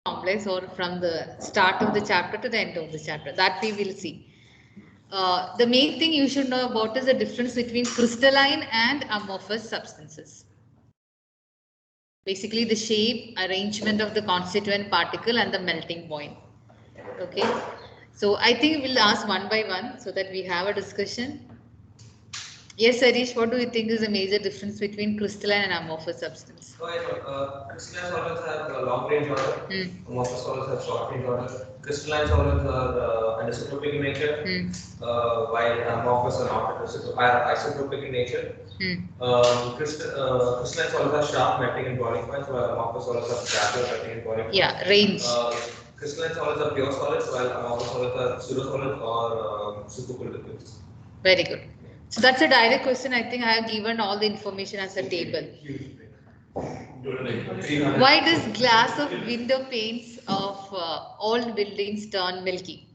complex or from the start of the chapter to the end of the chapter. That we will see. The main thing you should know about is the difference between crystalline and amorphous substances. Basically, the shape, arrangement of the constituent particle and the melting point. Okay. So I think we'll ask one by one so that we have a discussion. Yes, Harish, what do you think is the major difference between crystalline and amorphous substance? So, crystalline solids have long range order, amorphous solids have short range order. Crystalline solids are anisotropic in nature, while amorphous are not are isotropic in nature. Crystalline solids are sharp melting and boiling points, while amorphous solids are shallow melting and boiling points. Yeah, range. Crystalline solids are pure solids, while amorphous solids are pseudo solids or supercooled liquids. Very good. So that's a direct question. I think I have given all the information as a table. Why does glass of window panes of old buildings turn milky?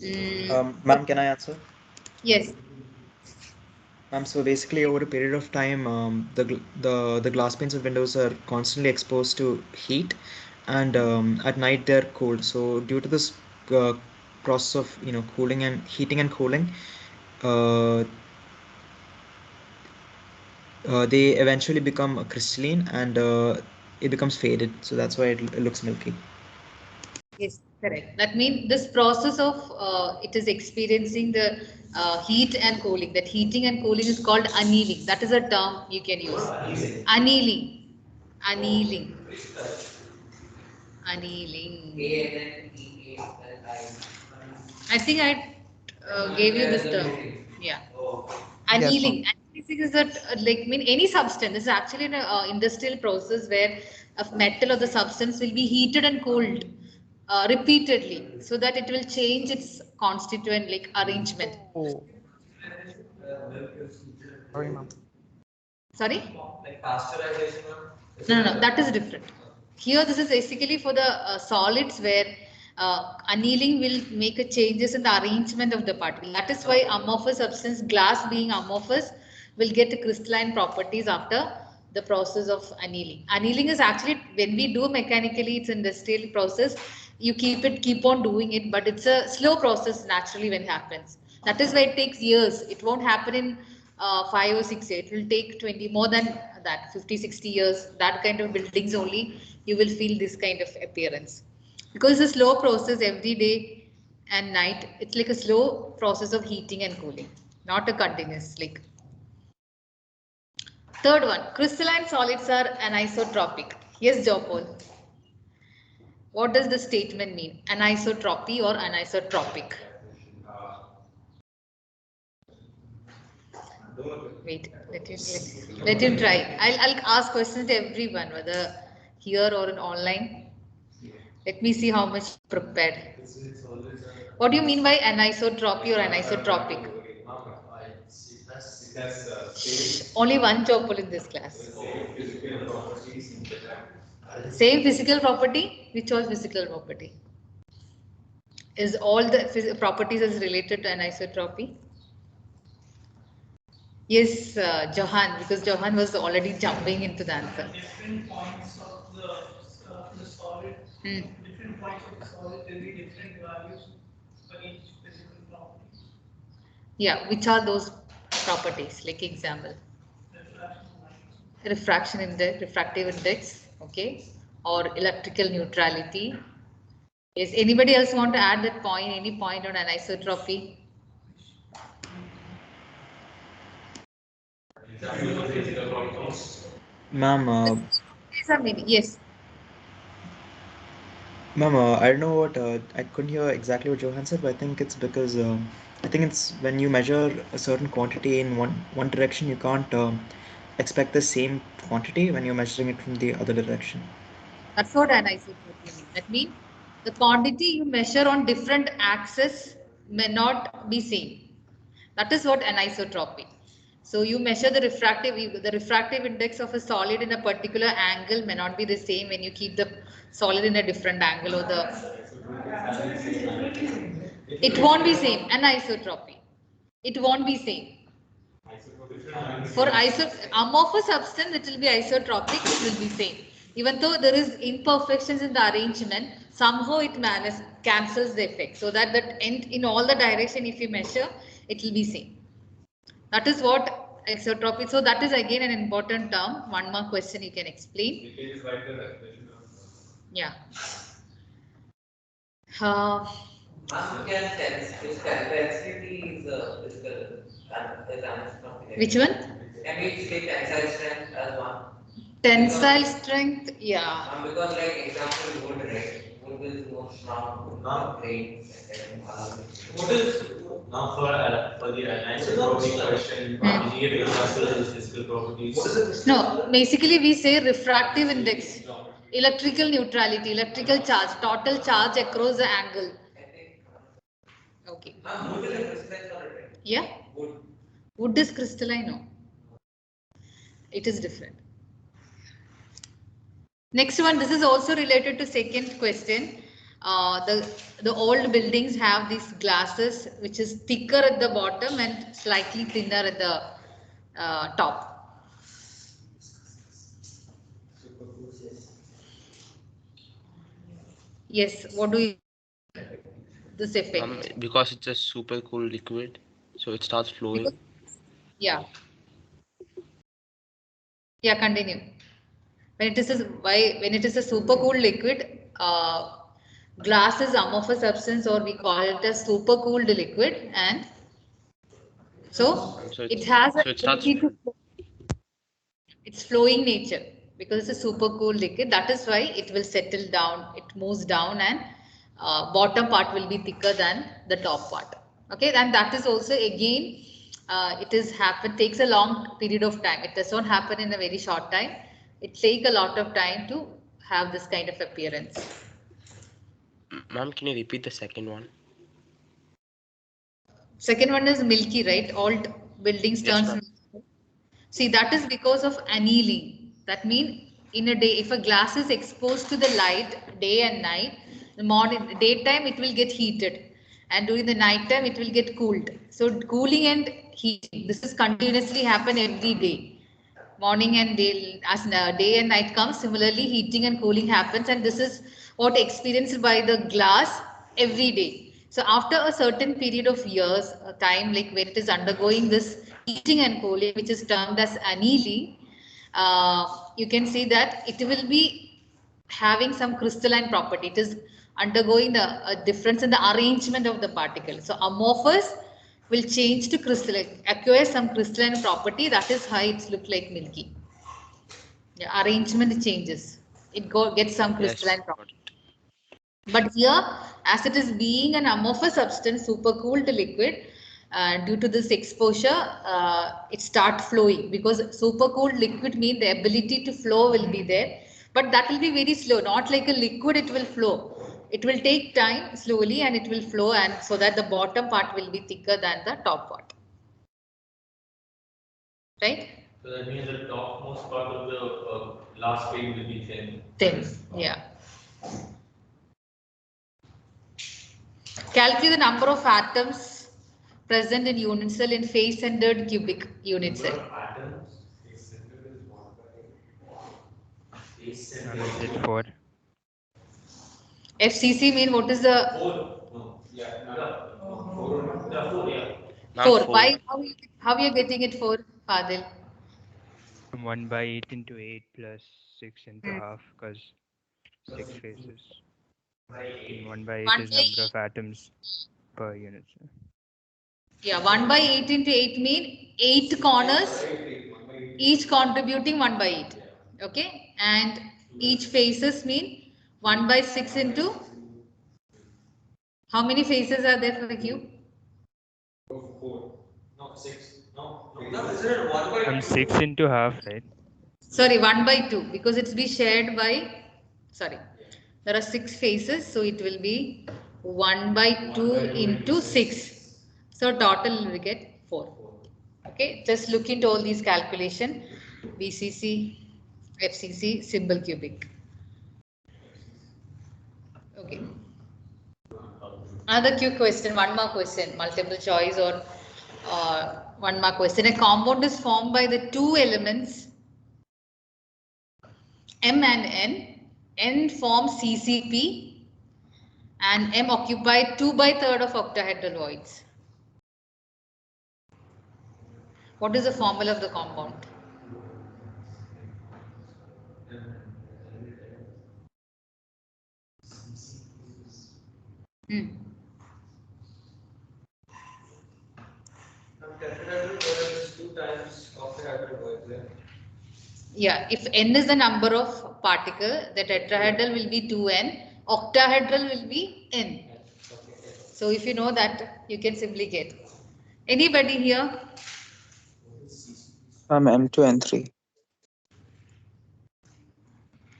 Ma'am, can I answer? Yes. So basically, over a period of time, the glass panes of windows are constantly exposed to heat, and at night they're cold. So due to this process of cooling and heating and cooling, uh, they eventually become crystalline, and it becomes faded. So that's why it looks milky. Yes, correct. That means this process of it is experiencing the heat and cooling. That heating and cooling is called annealing. That is a term you can use. Annealing. Annealing. Annealing. I think I gave you this term. Yeah. Annealing. Annealing is that like mean any substance. This is actually an industrial process where a metal or the substance will be heated and cooled repeatedly so that it will change its constituent like arrangement. Oh. Sorry, ma'am. Sorry? Like pasteurization? No, that is different. Here, this is basically for the solids where annealing will make a changes in the arrangement of the particle. That is why amorphous substance, glass being amorphous, will get crystalline properties after the process of annealing. Annealing is actually when we do mechanically, it's industrial process. You keep on doing it, but it's a slow process naturally when it happens. That is why it takes years. It won't happen in 5 or 6 years. It will take 20 more than that 50, 60 years. That kind of buildings only you will feel this kind of appearance because it's a slow process every day and night. It's like a slow process of heating and cooling, not a continuous like. Third one, crystalline solids are anisotropic. Yes, Jopol. What does the statement mean? Anisotropy or anisotropic? Wait, let him try. I'll ask questions to everyone, whether here or in online. Let me see how much prepared. What do you mean by anisotropy or anisotropic? Only one Chopal in this class. Same physical property? Which was physical property? Is all the properties is related to anisotropy? Yes, Johan, because Johan was already jumping into the answer. Different points of the solid, different points of the solid will be different values for each physical property. Yeah, which are those properties? Like example. Refraction index, refractive index, okay, or electrical neutrality. Yes, anybody else want to add that point, any point on anisotropy? Ma'am, yes. Ma'am, I don't know what I couldn't hear exactly what Johan said, but I think it's because I think it's when you measure a certain quantity in one direction, you can't expect the same quantity when you're measuring it from the other direction. That's what anisotropy means. That means the quantity you measure on different axes may not be same. That is what anisotropy. So you measure the refractive index of a solid in a particular angle may not be the same when you keep the solid in a different angle or the. It won't be same. Anisotropy. It won't be same. For amorphous substance, it will be isotropic. It will be same. Even though there is imperfections in the arrangement, somehow it cancels the effect. So that end in all the direction, if you measure, it will be same. That is what exotropy. So that is again an important term. One more question you can explain. Yeah. Which one? Can we take tensile strength as one? Tensile strength, yeah. Because like example wood, right? Wood is more strong, not great. Wood is now for the anisotropic question. Engineering muscles, physical properties. No, basically we say refractive index, electrical neutrality, electrical charge, total charge across the angle. Okay. Wood is a crystalline solid, right? Yeah. Wood. Wood is crystalline, no. It is different. Next one, this is also related to second question. The old buildings have these glasses which is thicker at the bottom and slightly thinner at the top. Yes, what do you this effect? Because it's a super cool liquid, so it starts flowing. Yeah. Yeah, continue. When it is a super cool liquid, glass is amorphous substance, or we call it a super cooled liquid, and so it has a ability to flow. Its flowing nature, because it's a super cool liquid. That is why it will settle down. It moves down, and bottom part will be thicker than the top part. Okay, and that is also again takes a long period of time. It does not happen in a very short time. It takes a lot of time to have this kind of appearance. Ma'am, can you repeat the second one? Second one is milky, right? All buildings turns milky. See, that is because of annealing. That means in a day, if a glass is exposed to the light day and night, the morning, daytime it will get heated, and during the night time it will get cooled. So cooling and heating, this is continuously happen every day. Morning and day, as day and night comes, similarly heating and cooling happens, and this is what experienced by the glass every day. So after a certain period of years, time, like when it is undergoing this heating and cooling, which is termed as annealing, you can see that it will be having some crystalline property. It is undergoing the difference in the arrangement of the particle. So amorphous will change to crystalline, acquire some crystalline property. That is how it looks like milky. Yeah, arrangement changes. It gets some crystalline property. But here, as it is being an amorphous substance, super cooled liquid, due to this exposure, it starts flowing, because super cooled liquid means the ability to flow will be there, but that will be very slow, not like a liquid. It will flow. It will take time slowly, and it will flow, and so that the bottom part will be thicker than the top part. Right? So that means the topmost part of the last page will be thin. Thin, yeah. Calculate the number of atoms present in unit cell in face-centered cubic unit cell. Is it 4? FCC mean what is the 4? No. Yeah. 4. Yeah. 4. Why? How you getting it 4, Fadil? 1 by 8 into 8 plus 6 into half, because 6 faces. And 1 by 8 is number of atoms per unit. Yeah, 1 by 8 into 8 mean 8 corners, each contributing 1 by 8. Okay, and each faces mean 1 by 6 into, how many faces are there for the cube? 4. No, 6. No, is it 1 by 2? 6 into half, right? Sorry, 1 by 2, because it's be shared by, sorry, there are 6 faces, so it will be 1 by 2 into 6. So total will get 4. Okay, just look into all these calculation. BCC, FCC, symbol cubic. Okay. Another quick question, one more question, multiple choice, or one more question. A compound is formed by the two elements M and N forms CCP, and M occupy 2/3 of octahedral voids. What is the formula of the compound? Tetrahedral is 2 times octahedral void there. Yeah, if N is the number of particle, the tetrahedral will be 2N, octahedral will be N. So if you know that, you can simply get. Anybody here? M2 and 3.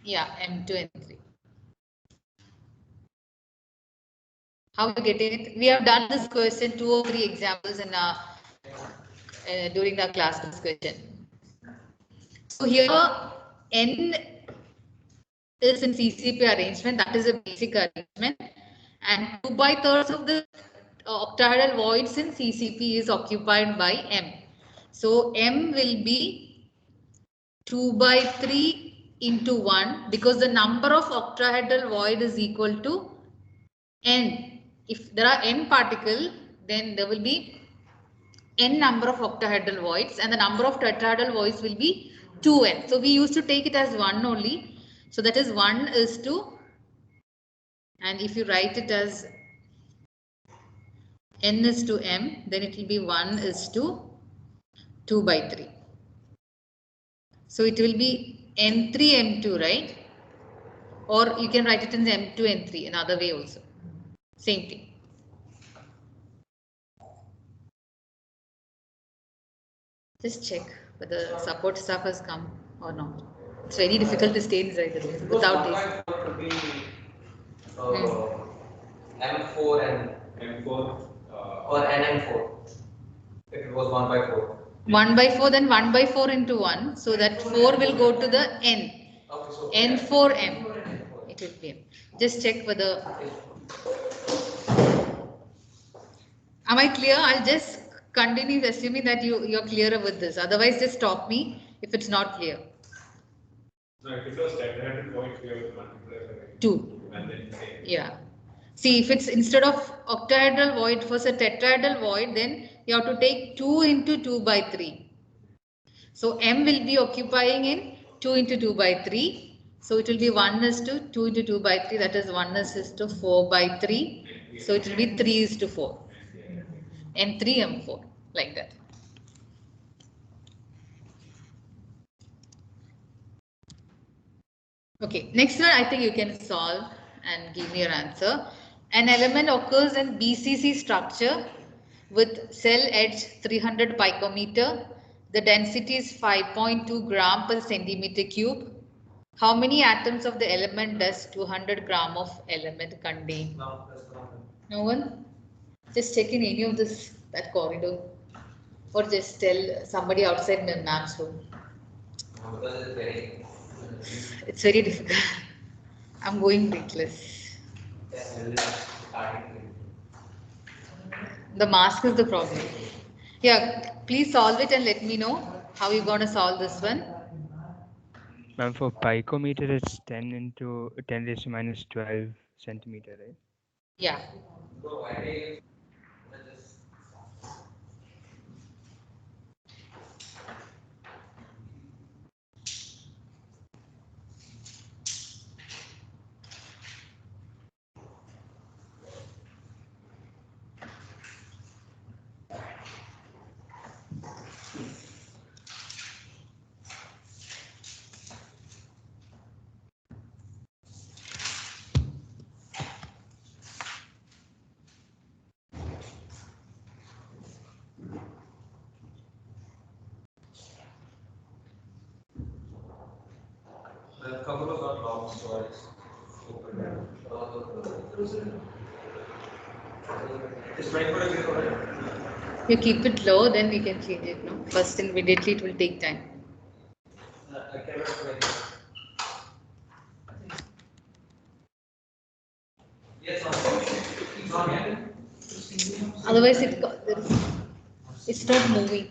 Yeah, M2 and 3. How are you getting it? We have done this question 2 or 3 examples in our during the class discussion. So here N is in CCP arrangement, that is a basic arrangement, and 2/3 of the octahedral voids in CCP is occupied by M. So M will be 2/3 into 1 because the number of octahedral void is equal to N. If there are N particle, then there will be N number of octahedral voids and the number of tetrahedral voids will be 2N. So we used to take it as 1 only. So that is 1 is to, and if you write it as N is to M, then it will be 1 is to 2/3. So it will be N3 M2, right? Or you can write it in M2 N3, another way also. Same thing. Just check whether support staff has come or not. It's very difficult to stay inside the room without this. Could be M4 and M4 or NM4 if it was 1/4. 1/4, then 1/4 into 1. So that 4 will go to the N. Okay, so N4M. It will be M. Just check whether. Am I clear? I'll just continue assuming that you're clearer with this. Otherwise, just stop me if it's not clear. No, if it was tetrahedral void, we have to multiply by 2. and then say. Yeah. See, if it's instead of octahedral void, for a tetrahedral void, then you have to take 2 into 2/3. So M will be occupying in 2 into 2/3. So it will be 1 is to 2 into 2/3. That is 1 is to 4/3. So it will be 3 is to 4. M3, M4, like that. Okay, next one I think you can solve and give me your answer. An element occurs in BCC structure with cell edge 300 picometer. The density is 5.2 gram per centimeter cube. How many atoms of the element does 200 gram of element contain? No one? Just check in any of that corridor, or just tell somebody outside the ma'am's room. It's very difficult. I'm going breathless. The mask is the problem. Yeah, please solve it and let me know how you're going to solve this one. Ma'am, for picometer, it's 10 into 10 raised to minus 12 centimeter, right? Yeah. The couple of our long stories. Is 24 again correct? You keep it low, then we can change it. No, first immediately it will take time. I cannot wait. Yes, not yet. Otherwise, it's not moving.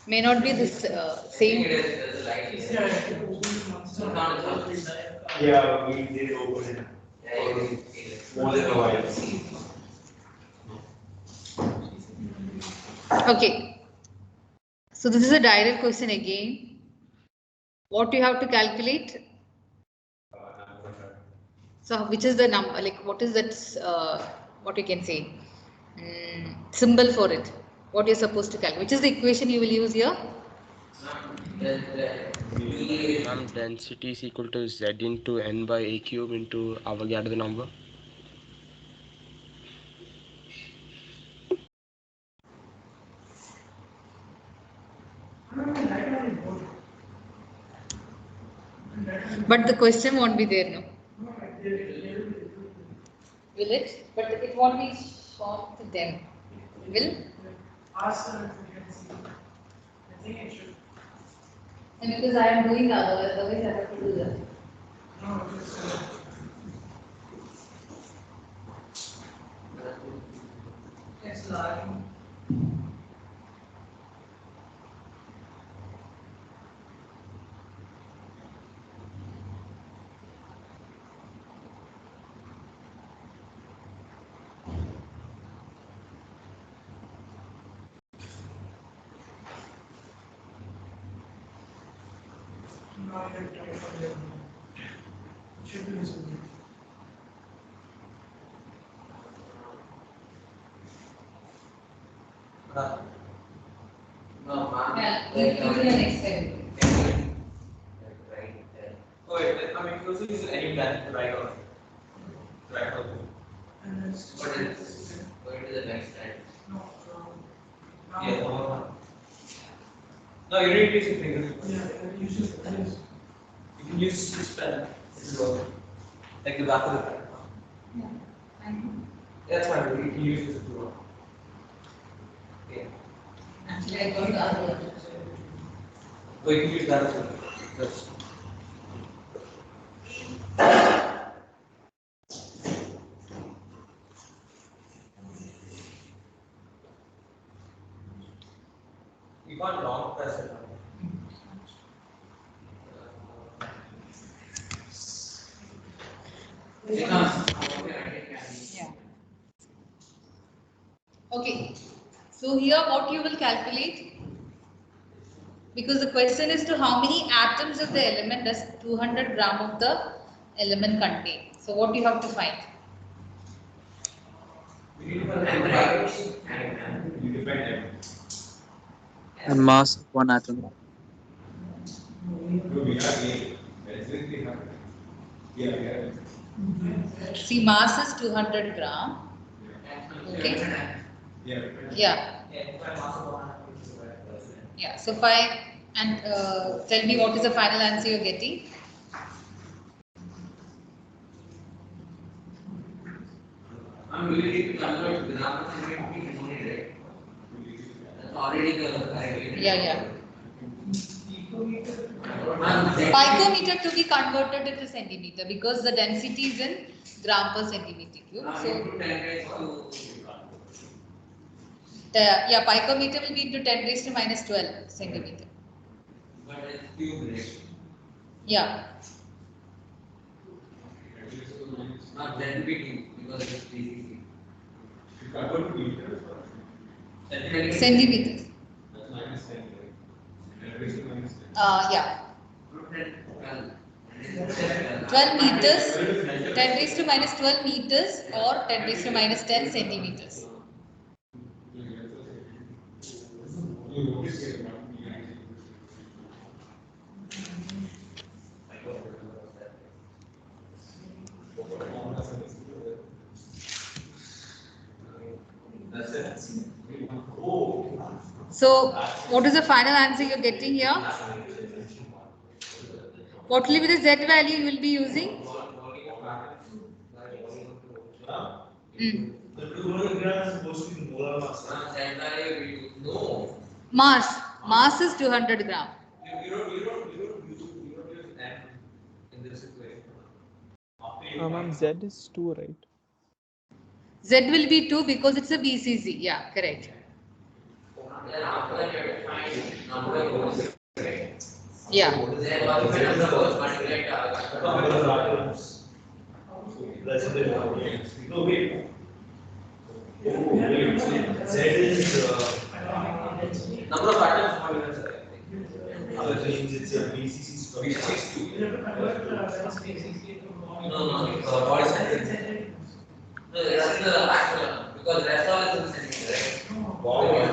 May not be this same. Yeah, we did open it for more than a while. Okay. So this is a direct question again. What you have to calculate? So which is the number? Like what is that? What you can say? Symbol for it. What you're supposed to calculate? Which is the equation you will use here? Ma'am, density is equal to Z into N by A cube into Avogadro number. But the question won't be there, no? Will it? But it won't be shown to them. Will? Ask her if you can see. I think it should. And because I am doing that, otherwise I have to do that. No, just. It's lagging. Now I have to try for them. Should be visible. Yeah, give me an experiment. Oh, wait, I mean, also use any plan to write on. Right. And then. Going to the next slide. No, now. Yeah. No, you don't need to use your fingers. Yeah, use your fingers. You can use this pen. This is all. Like the back of the pen. Yeah. That's fine. You can use this if you want. Yeah. Actually, I got the other one. So you can use that as well. That's. You can't long press it. Yeah. Okay. So here what you will calculate? Because the question is to how many atoms of the element does 200 gram of the element contain. So what you have to find? You define them. And mass of one atom. No, we have A. Exactly have. Yeah, we have. See, mass is 200 gram. Okay. Yeah. Yeah. Yeah. So find and tell me what is the final answer you're getting. I'm really convert gram to centimeter, right? That's already the Yeah. Picometer to be converted into centimeter because the density is in gram per centimeter cube. So yeah, picometer will be into 10 raised to minus 12 centimeter. But it's cube, right? Yeah. Not centimeter because it's PCC. You convert to meters or Centimeters. that's minus 10, right? And raised to minus 10. Yeah. 12 meters, 10 raised to minus 12 meters or 10 raised to minus 10 centimeters. You notice it, not me. That's it. So, what is the final answer you're getting here? What will be the Z value you will be using? The 200 grams is supposed to be molar mass. No. Mass is 200 gram. You don't use M in this equation. Ma'am, Z is 2, right? Z will be 2 because it's a BCZ. Yeah, correct. Then after that you have to find number of moles. Yeah. Then what you can do is multiply No, wait. Z is number of atoms per unit cell. that means it's a BCC No, body centimeter. No, that's the actual one, because rest all is in centimeter, right?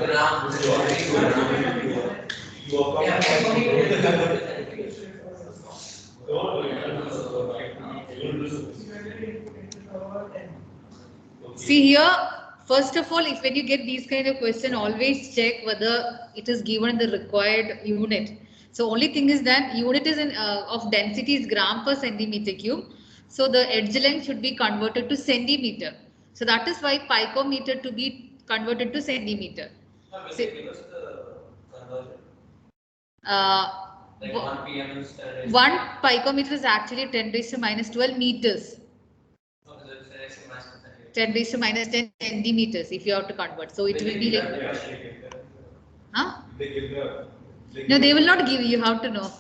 Gram, You are See here, first of all, if when you get these kind of question, always check whether it is given in the required unit. So only thing is that unit is in of density is gram per centimeter cube. So the edge length should be converted to centimeter. So that is why picometer to be converted to centimeter. See, give us the conversion. Like uh, 1 pm is 1 picometer is actually 10 raised to minus 12 meters. 10 raised to minus 10 centimeters if you have to convert. So it will be like. Huh? No, they will not give you. You have to know.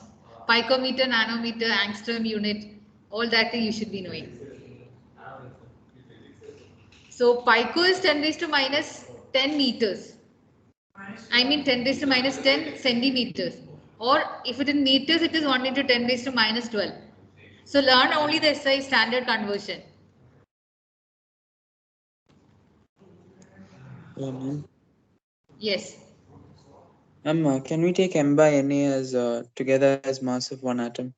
Picometer, nanometer, angstrom unit, all that thing you should be knowing. So pico is 10 raised to minus 10 meters. I mean 10 raised to minus 10 centimeters. Or if it is meters, it is 1 into 10 raised to minus 12. So learn only the SI standard conversion. Yes. Can we take M by Na as together as mass of one atom?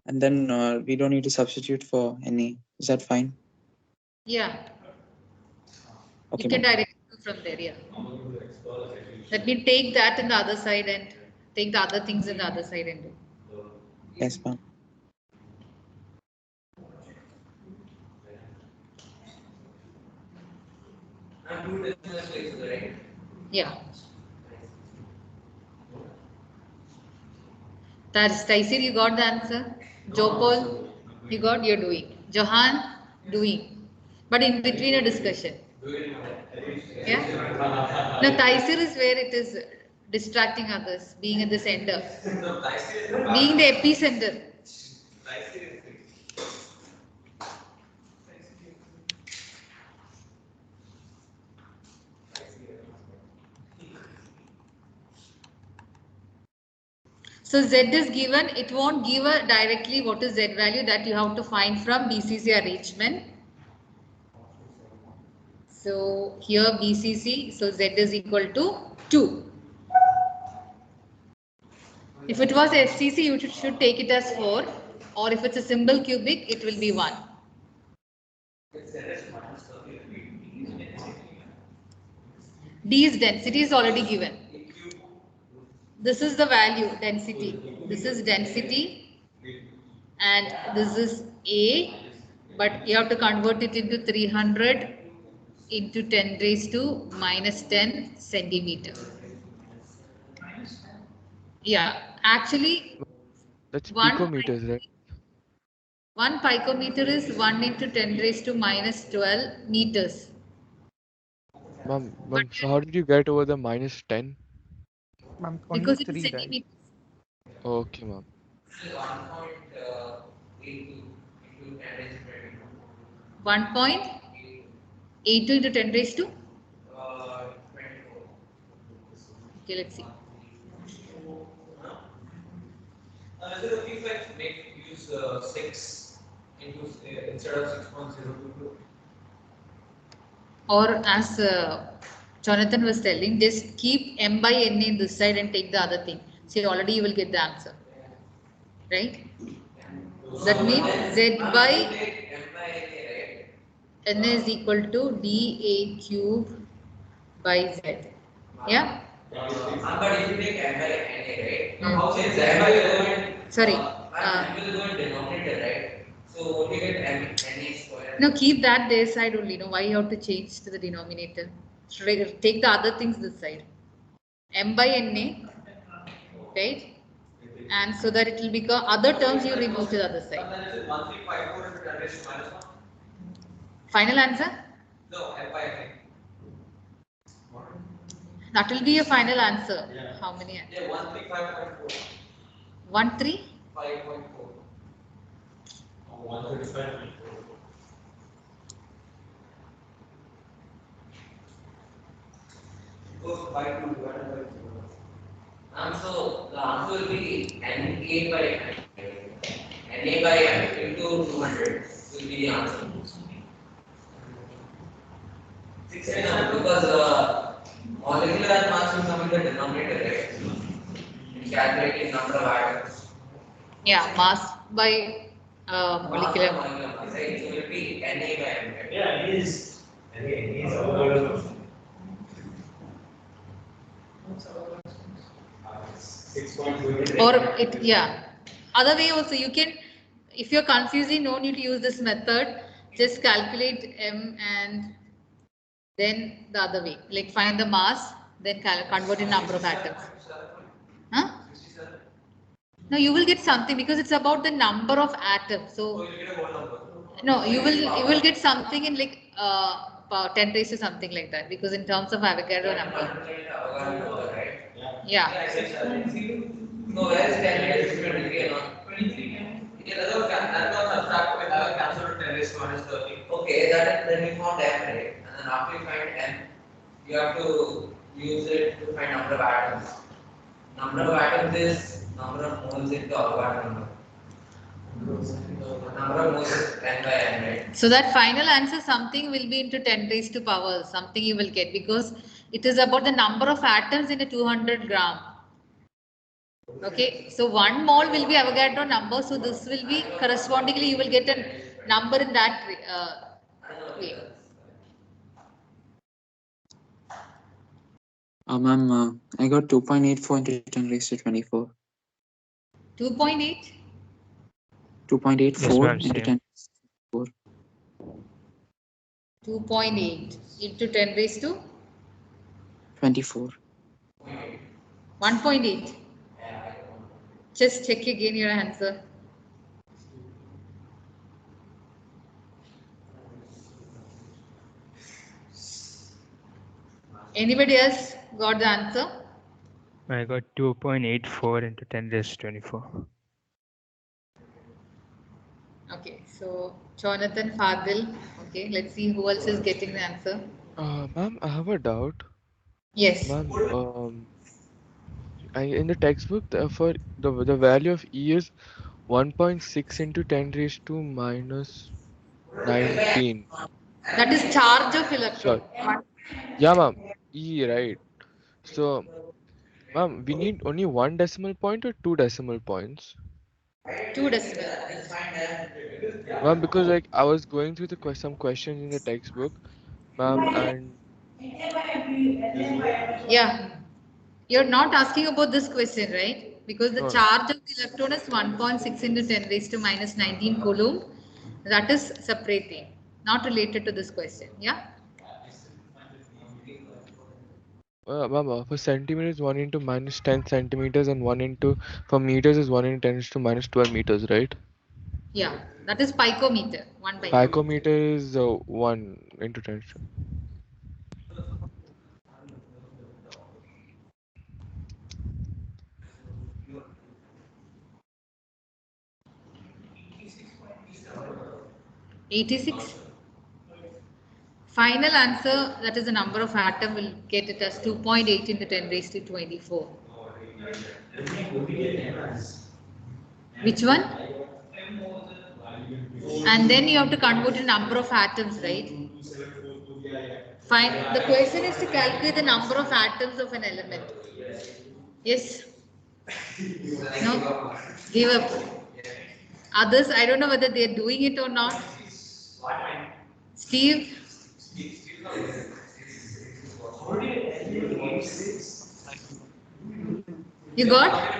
And then we don't need to substitute for Na. Is that fine? Yeah. Okay, You can ma'am. directly do from there, yeah. Let me take that in the other side and take the other things in the other side and do. Yes, ma'am. And 2 decimal places, right? Yeah. Taisir, you got the answer? Jopol, you got, you're doing. Johan, doing. But in between a discussion. Yeah? Now, Taisir is where it is distracting others, being at the center, being the epicenter. So Z is given, it won't give a directly what is Z value, that you have to find from BCC arrangement. So here BCC, so Z is equal to 2. If it was FCC, you should take it as 4, or if it's a symbol cubic, it will be 1. D is density is already given. This is the value, density. This is density and this is A, but you have to convert it into 300 into 10 raised to minus 10 centimeter. Yeah, actually, That's one picometers, right? 1 picometer is 1 into 10 raised to minus 12 meters. Ma'am, so how did you get over the minus 10? Ma'am, Because only it is 3, right? centimeters. Okay, ma'am. 1.82 into 10 raised to 22. 1.82 into 10 raised to? 24. Okay, let's see. Is it okay if I use 6 into instead of 6.022? Or as Jonathan was telling, just keep M by N in this side and take the other thing. See, already you will get the answer. Right? That means Z by N is equal to dA cube by Z. Yeah? But if you take M by NA, right? Hmm. How say Z by N? Sorry. M will go in denominator, right? So what you get NA square? No, keep that there side only. No, why you have to change to the denominator? Take the other things this side. M by NA, right? And so that it will become other terms you remove to the other side. Then is it 1354 into 10 raised to minus 1? Final answer? No, M by NA. That will be your final answer. How many? Yeah, 135.4. 13? 5.4. 135. Goes by 2 divided by 2. So the answer will be NA by NA by into 200 will be the answer. 16 because molecular mass will come in the denominator, right? In calculating number of atoms. Yeah, mass by molecular. Molecular mass, right? So it will be NA by M. Right? Yeah, it is. And it is our 6.2. Or it, yeah. Other way also, you can, if you're confusing, no need to use this method. Just calculate M and then the other way. Like find the mass, then convert in number of atoms. Huh? No, you will get something because it's about the number of atoms. So no, you will get something in like 10 raised to something like that because in terms of Avogadro number. Yeah. So where is 10 raised to 23 and all? 23. Yeah, that was subtract with cancel to 10 raised to minus 30. Okay, that is then you found M, right? And then after you find M, you have to use it to find number of atoms. Number of atoms is number of moles into Avogadro number. Number of moles is n by n, right? So that final answer something will be into 10 raised to power, something you will get because it is about the number of atoms in a 200 gram. Okay, so 1 mole will be Avogadro number, so this will be correspondingly you will get a number in that way. Ma'am, I got 2.84 into 10 raised to 24. 2.8? 2.84 ma'am, into same. 10 raised to 24. 2.8 into 10 raised to 24. 1.8. Just check again your answer. Anybody else got the answer? I got 2.84 into 10 raised to 24. Okay, so Jonathan, Fadil. Okay, let's see who else is getting the answer. Ma'am, I have a doubt. Yes. Ma'am, in the textbook, for the value of E is 1.6 into 10 raised to minus 19. That is charge of electron. Sorry. Yeah, ma'am. E, right. So, ma'am, we need only 1 decimal point or 2 decimal points? 2 decimal. Ma'am, because like I was going through some questions in the textbook, ma'am, and Yeah. You're not asking about this question, right? Because the no, charge of the electron is 1.6 into 10 raised to minus 19 coulomb. That is separate thing, not related to this question. Yeah. ma'am, for centimeters 1 into minus 10 centimeters and 1 into for meters is 1 into 10 raised to minus 12 meters, right? Yeah. That is picometer. 1 picometer. Picometer is 1 into 10 raised to. $86. Final answer, that is the number of atom, will get it as 2.8 into 10 raised to 24. Which one? And then you have to convert the number of atoms, right? Fine. The question is to calculate the number of atoms of an element. Yes? No? Give up. Others, I don't know whether they are doing it or not. Steve? You got?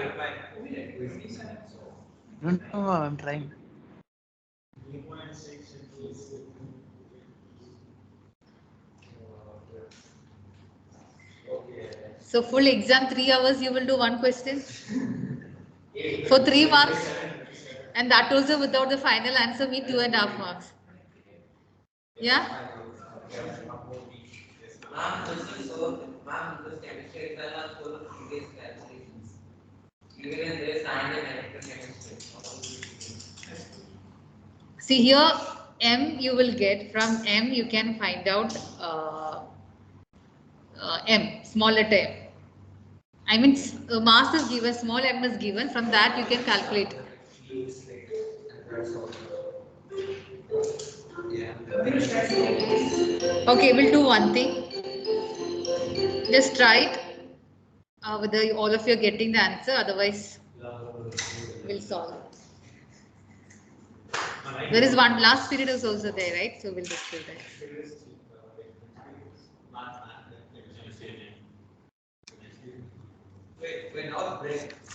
No, I'm trying. So full exam 3 hours you will do one question for 3 marks, and that also without the final answer mean 2.5 marks. Yeah. Ma'am, Ma'am, this chemistry exam was full of previous calculations. Even in this and in electrochemistry. See here, M you will get from M you can find out M, small letter M. I mean, mass is given, small m is given. From that you can calculate. Okay, we'll do one thing. Just try it. Whether all of you are getting the answer, otherwise we'll solve. There is one last period is also there, right? So we'll discuss that. Wait, now break.